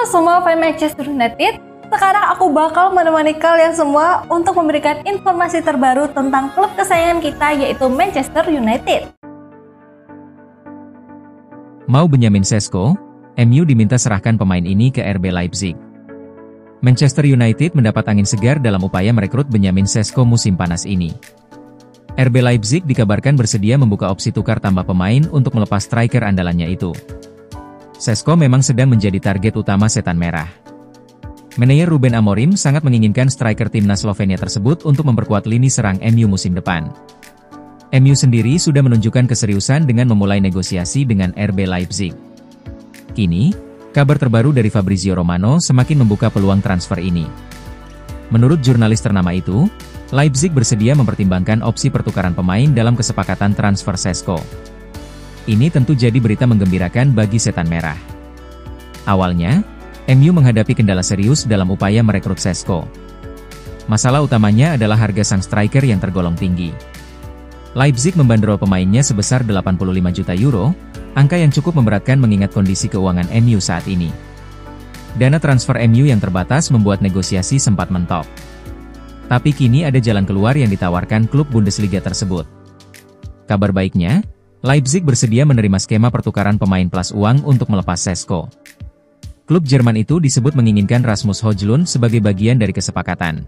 semua fans Manchester United, sekarang aku bakal menemani kalian semua untuk memberikan informasi terbaru tentang klub kesayangan kita yaitu Manchester United. Mau Benjamin Sesko, MU diminta serahkan pemain ini ke RB Leipzig. Manchester United mendapat angin segar dalam upaya merekrut Benjamin Sesko musim panas ini. RB Leipzig dikabarkan bersedia membuka opsi tukar tambah pemain untuk melepas striker andalannya itu. Sesko memang sedang menjadi target utama setan merah. Manajer Ruben Amorim sangat menginginkan striker timnas Slovenia tersebut untuk memperkuat lini serang MU musim depan. MU sendiri sudah menunjukkan keseriusan dengan memulai negosiasi dengan RB Leipzig. Kini, kabar terbaru dari Fabrizio Romano semakin membuka peluang transfer ini. Menurut jurnalis ternama itu, Leipzig bersedia mempertimbangkan opsi pertukaran pemain dalam kesepakatan transfer Sesko. Ini tentu jadi berita menggembirakan bagi setan merah. Awalnya, MU menghadapi kendala serius dalam upaya merekrut Sesko. Masalah utamanya adalah harga sang striker yang tergolong tinggi. Leipzig membanderol pemainnya sebesar 85 juta euro, angka yang cukup memberatkan mengingat kondisi keuangan MU saat ini. Dana transfer MU yang terbatas membuat negosiasi sempat mentok. Tapi kini ada jalan keluar yang ditawarkan klub Bundesliga tersebut. Kabar baiknya, Leipzig bersedia menerima skema pertukaran pemain plus uang untuk melepas Sesko. Klub Jerman itu disebut menginginkan Rasmus Højlund sebagai bagian dari kesepakatan.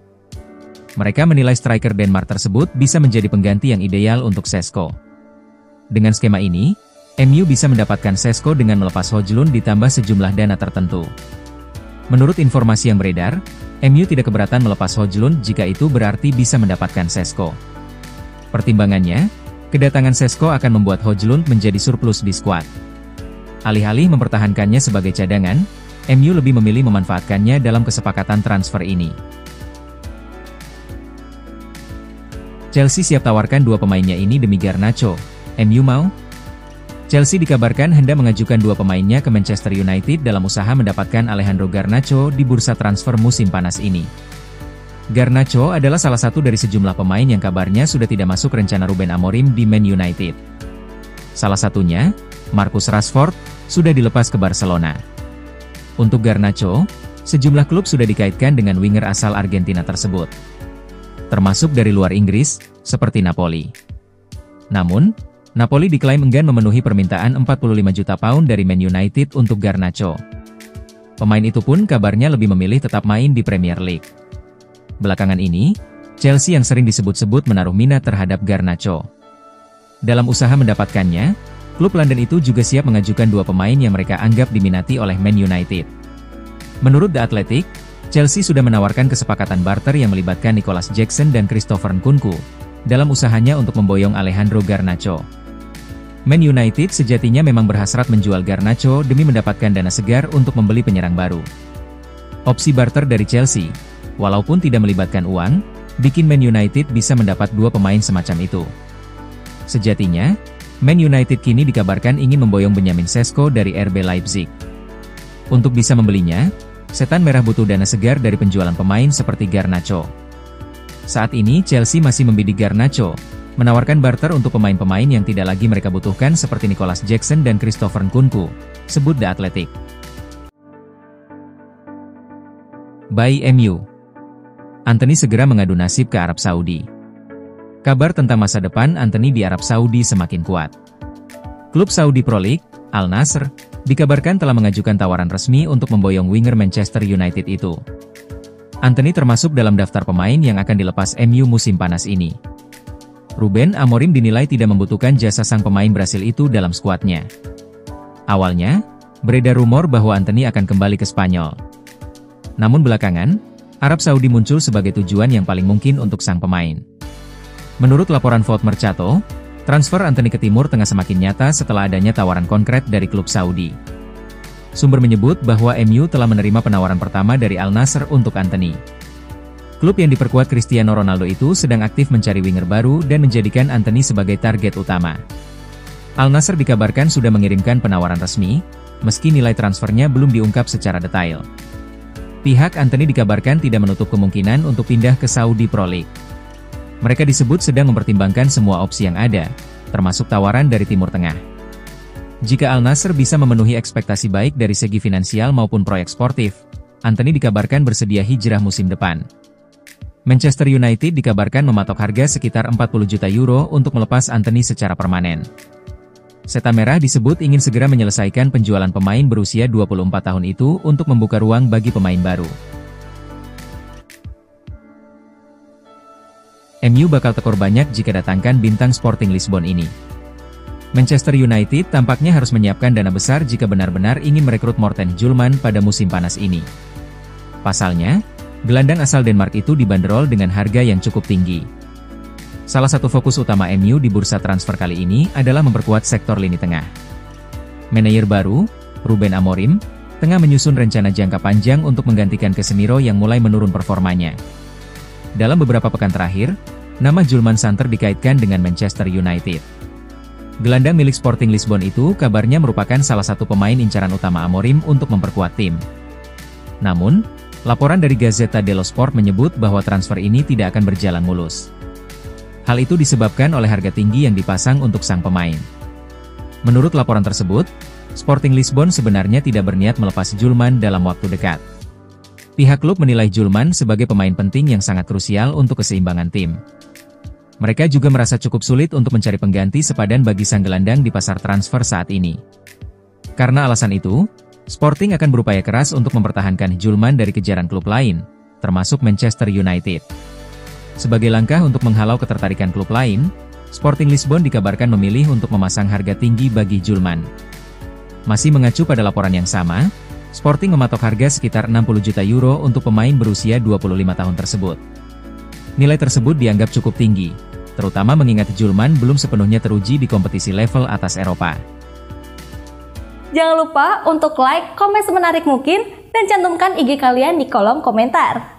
Mereka menilai striker Denmark tersebut bisa menjadi pengganti yang ideal untuk Sesko. Dengan skema ini, MU bisa mendapatkan Sesko dengan melepas Højlund ditambah sejumlah dana tertentu. Menurut informasi yang beredar, MU tidak keberatan melepas Højlund jika itu berarti bisa mendapatkan Sesko. Pertimbangannya, kedatangan Sesko akan membuat Højlund menjadi surplus di skuad. Alih-alih mempertahankannya sebagai cadangan, MU lebih memilih memanfaatkannya dalam kesepakatan transfer ini. Chelsea siap tawarkan dua pemainnya ini demi Garnacho. MU mau? Chelsea dikabarkan hendak mengajukan dua pemainnya ke Manchester United dalam usaha mendapatkan Alejandro Garnacho di bursa transfer musim panas ini. Garnacho adalah salah satu dari sejumlah pemain yang kabarnya sudah tidak masuk rencana Ruben Amorim di Man United. Salah satunya, Marcus Rashford, sudah dilepas ke Barcelona. Untuk Garnacho, sejumlah klub sudah dikaitkan dengan winger asal Argentina tersebut. Termasuk dari luar Inggris, seperti Napoli. Namun, Napoli diklaim enggan memenuhi permintaan 45 juta pound dari Man United untuk Garnacho. Pemain itu pun kabarnya lebih memilih tetap main di Premier League. Belakangan ini, Chelsea yang sering disebut-sebut menaruh minat terhadap Garnacho. Dalam usaha mendapatkannya, klub London itu juga siap mengajukan dua pemain yang mereka anggap diminati oleh Man United. Menurut The Athletic, Chelsea sudah menawarkan kesepakatan barter yang melibatkan Nicolas Jackson dan Christopher Nkunku, dalam usahanya untuk memboyong Alejandro Garnacho. Man United sejatinya memang berhasrat menjual Garnacho demi mendapatkan dana segar untuk membeli penyerang baru. Opsi barter dari Chelsea, walaupun tidak melibatkan uang, bikin Man United bisa mendapat dua pemain semacam itu. Sejatinya, Man United kini dikabarkan ingin memboyong Benjamin Sesko dari RB Leipzig. Untuk bisa membelinya, setan merah butuh dana segar dari penjualan pemain seperti Garnacho. Saat ini Chelsea masih membidik Garnacho, menawarkan barter untuk pemain-pemain yang tidak lagi mereka butuhkan seperti Nicolas Jackson dan Christopher Nkunku, sebut The Athletic. By MU, Antony segera mengadu nasib ke Arab Saudi. Kabar tentang masa depan Antony di Arab Saudi semakin kuat. Klub Saudi Pro League, Al Nassr, dikabarkan telah mengajukan tawaran resmi untuk memboyong winger Manchester United itu. Antony termasuk dalam daftar pemain yang akan dilepas MU musim panas ini. Ruben Amorim dinilai tidak membutuhkan jasa sang pemain Brasil itu dalam skuadnya. Awalnya, beredar rumor bahwa Antony akan kembali ke Spanyol. Namun belakangan, Arab Saudi muncul sebagai tujuan yang paling mungkin untuk sang pemain. Menurut laporan Foot Mercato, transfer Antony ke Timur Tengah semakin nyata setelah adanya tawaran konkret dari klub Saudi. Sumber menyebut bahwa MU telah menerima penawaran pertama dari Al Nassr untuk Antony. Klub yang diperkuat Cristiano Ronaldo itu sedang aktif mencari winger baru dan menjadikan Antony sebagai target utama. Al Nassr dikabarkan sudah mengirimkan penawaran resmi, meski nilai transfernya belum diungkap secara detail. Pihak Antony dikabarkan tidak menutup kemungkinan untuk pindah ke Saudi Pro League. Mereka disebut sedang mempertimbangkan semua opsi yang ada, termasuk tawaran dari Timur Tengah. Jika Al Nassr bisa memenuhi ekspektasi baik dari segi finansial maupun proyek sportif, Antony dikabarkan bersedia hijrah musim depan. Manchester United dikabarkan mematok harga sekitar 40 juta euro untuk melepas Antony secara permanen. Setan Merah disebut ingin segera menyelesaikan penjualan pemain berusia 24 tahun itu untuk membuka ruang bagi pemain baru. MU bakal tekor banyak jika datangkan bintang Sporting Lisbon ini. Manchester United tampaknya harus menyiapkan dana besar jika benar-benar ingin merekrut Morten Hjulmand pada musim panas ini. Pasalnya, gelandang asal Denmark itu dibanderol dengan harga yang cukup tinggi. Salah satu fokus utama MU di bursa transfer kali ini adalah memperkuat sektor lini tengah. Manajer baru, Ruben Amorim, tengah menyusun rencana jangka panjang untuk menggantikan Casemiro yang mulai menurun performanya. Dalam beberapa pekan terakhir, nama Hjulmand santer dikaitkan dengan Manchester United. Gelandang milik Sporting Lisbon itu kabarnya merupakan salah satu pemain incaran utama Amorim untuk memperkuat tim. Namun, laporan dari Gazzetta dello Sport menyebut bahwa transfer ini tidak akan berjalan mulus. Hal itu disebabkan oleh harga tinggi yang dipasang untuk sang pemain. Menurut laporan tersebut, Sporting Lisbon sebenarnya tidak berniat melepas Hjulmand dalam waktu dekat. Pihak klub menilai Hjulmand sebagai pemain penting yang sangat krusial untuk keseimbangan tim. Mereka juga merasa cukup sulit untuk mencari pengganti sepadan bagi sang gelandang di pasar transfer saat ini. Karena alasan itu, Sporting akan berupaya keras untuk mempertahankan Hjulmand dari kejaran klub lain, termasuk Manchester United. Sebagai langkah untuk menghalau ketertarikan klub lain, Sporting Lisbon dikabarkan memilih untuk memasang harga tinggi bagi Hjulmand. Masih mengacu pada laporan yang sama, Sporting mematok harga sekitar 60 juta euro untuk pemain berusia 25 tahun tersebut. Nilai tersebut dianggap cukup tinggi, terutama mengingat Hjulmand belum sepenuhnya teruji di kompetisi level atas Eropa. Jangan lupa untuk like, komen semenarik mungkin, dan cantumkan IG kalian di kolom komentar.